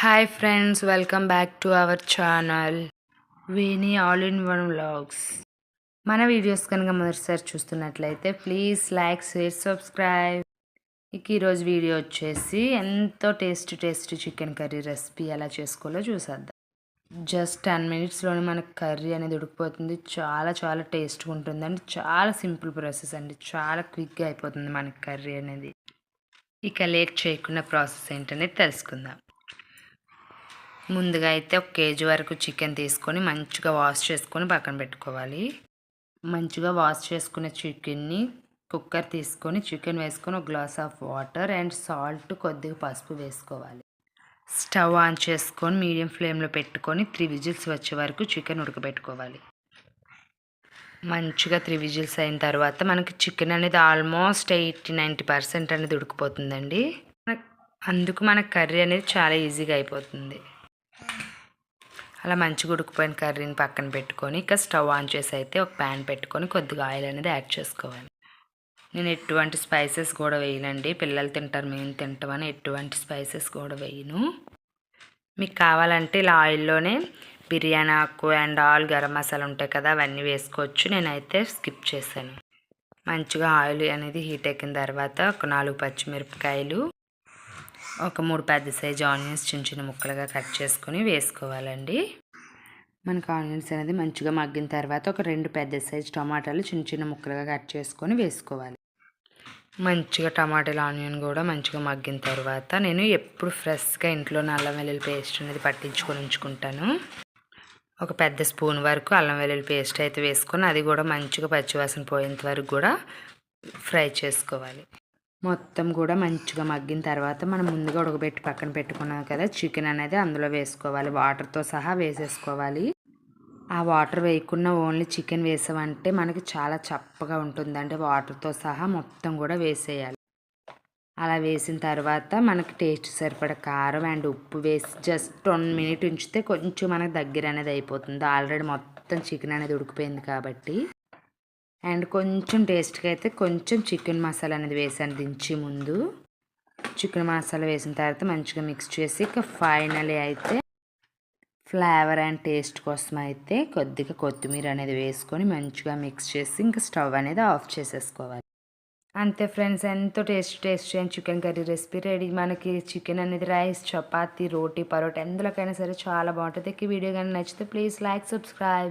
Hi friends, welcome back to our channel Veni all in one vlogs. మన videos కనుక మొదటిసారి చూస్తున్నట్లయితే please like, share, subscribe. ఈరోజు video వచ్చేసి ఎంతో టేస్టీ చికెన్ కర్రీ రెసిపీ ఎలా చేసుకోవాలో చూసేద్దాం. జస్ట్ 10 minutesలోనే మనకు కర్రీ అనేది ఉడికిపోతుంది. చాలా టేస్ట్గా ఉంటుందండి. చాలా సింపుల్ ప్రాసెస్ అండి. చాలా క్విక్గా అయిపోతుంది మనకి కర్రీ అనేది. ఇక లేట్ చేయకుండా ప్రాసెస్ ఏంటనేది తెలుసుకుందాం. ముందుగా అయితే 1 kg వరకు చికెన్ తీసుకొని మంచిగా వాష్ చేసుకొని పక్కన పెట్టుకోవాలి. మంచిగా వాష్ చేసుకున్న చికెన్ని కుక్కర్ తీసుకొని చికెన్ వేసుకొని 1 glass of water and salt, కొద్దిగా పసుపు వేసుకోవాలి. స్టవ్ ఆన్ చేసుకొని మీడియం ఫ్లేమ్లో పెట్టుకొని 3 విజిల్స్ వచ్చే వరకు చికెన్ ఉడకబెట్టుకోవాలి. మంచిగా 3 విజిల్స్ అయిన తర్వాత మనకి చికెన్ అనేది ఆల్మోస్ట్ 80-90% అనేది ఉడికిపోతుందండి. అందుకు మన కర్రీ అనేది చాలా ఈజీగా అయిపోతుంది. అలా మంచిగా ఉడికిపోయిన కర్రీని పక్కన పెట్టుకొని ఇక స్టవ్ ఆన్ చేసి అయితే ఒక ప్యాన్ పెట్టుకొని కొద్దిగా ఆయిల్ అనేది యాడ్ చేసుకోవాలి. నేను ఎటువంటి స్పైసెస్ కూడా వేయనండి. పిల్లలు తింటారు, మేము తింటామని ఎటువంటి స్పైసెస్ కూడా వేయను. మీకు కావాలంటే ఇలా ఆయిల్లోనే బిర్యానీ ఆకు అండ్ ఆల్ గరం మసాలా ఉంటాయి కదా, అవన్నీ వేసుకోవచ్చు. నేనైతే స్కిప్ చేశాను. మంచిగా ఆయిల్ అనేది హీట్ ఎక్కిన తర్వాత ఒక 4 పచ్చిమిరపకాయలు, ఒక 3 పెద్ద సైజు ఆనియన్స్ చిన్న ముక్కలుగా కట్ చేసుకొని వేసుకోవాలండి. మనకు ఆనియన్స్ అనేది మంచిగా మగ్గిన తర్వాత ఒక 2 పెద్ద సైజు టమాటాలు చిన్న ముక్కలుగా కట్ చేసుకొని వేసుకోవాలి. మంచిగా టమాటాలు, ఆనియన్ కూడా మంచిగా మగ్గిన తర్వాత నేను ఎప్పుడు ఫ్రెష్గా ఇంట్లో అల్లం వెల్లుల్లి పేస్ట్ అనేది పట్టించుకొని ఉంచుకుంటాను. ఒక పెద్ద స్పూన్ వరకు అల్లం వెల్లుల్లి పేస్ట్ అయితే వేసుకొని అది కూడా మంచిగా పచ్చివాసన పోయేంత వరకు కూడా ఫ్రై చేసుకోవాలి. మొత్తం కూడా మంచిగా మగ్గిన తర్వాత మనం ముందుగా ఉడకబెట్టి పక్కన పెట్టుకున్నాం కదా చికెన్ అనేది అందులో వేసుకోవాలి. వాటర్తో సహా వేసేసుకోవాలి. ఆ వాటర్ వేయకుండా ఓన్లీ చికెన్ వేసామంటే మనకి చాలా చప్పగా ఉంటుందండి. వాటర్తో సహా మొత్తం కూడా వేసేయాలి. అలా వేసిన తర్వాత మనకి టేస్ట్ సరిపడ కారం అండ్ ఉప్పు వేసి జస్ట్ 1 minute ఉంచితే కొంచెం మనకు దగ్గర అనేది అయిపోతుంది. ఆల్రెడీ మొత్తం చికెన్ అనేది ఉడికిపోయింది కాబట్టి. అండ్ కొంచెం టేస్ట్గా అయితే కొంచెం చికెన్ మసాలా అనేది వేసాను దించి ముందు. చికెన్ మసాలా వేసిన తర్వాత మంచిగా మిక్స్ చేసి ఇక ఫైనలీ అయితే ఫ్లేవర్ అండ్ టేస్ట్ కోసం అయితే కొద్దిగా కొత్తిమీర అనేది వేసుకొని మంచిగా మిక్స్ చేసి ఇంకా స్టవ్ అనేది ఆఫ్ చేసేసుకోవాలి. అంతే ఫ్రెండ్స్, ఎంతో tasty and chicken curry recipe ready. మనకి చికెన్ అనేది రైస్, చపాతీ, రోటీ, పరోటా ఎందులోకైనా సరే చాలా బాగుంటుంది. ఈ వీడియో కానీ నచ్చితే ప్లీజ్ లైక్, సబ్స్క్రైబ్.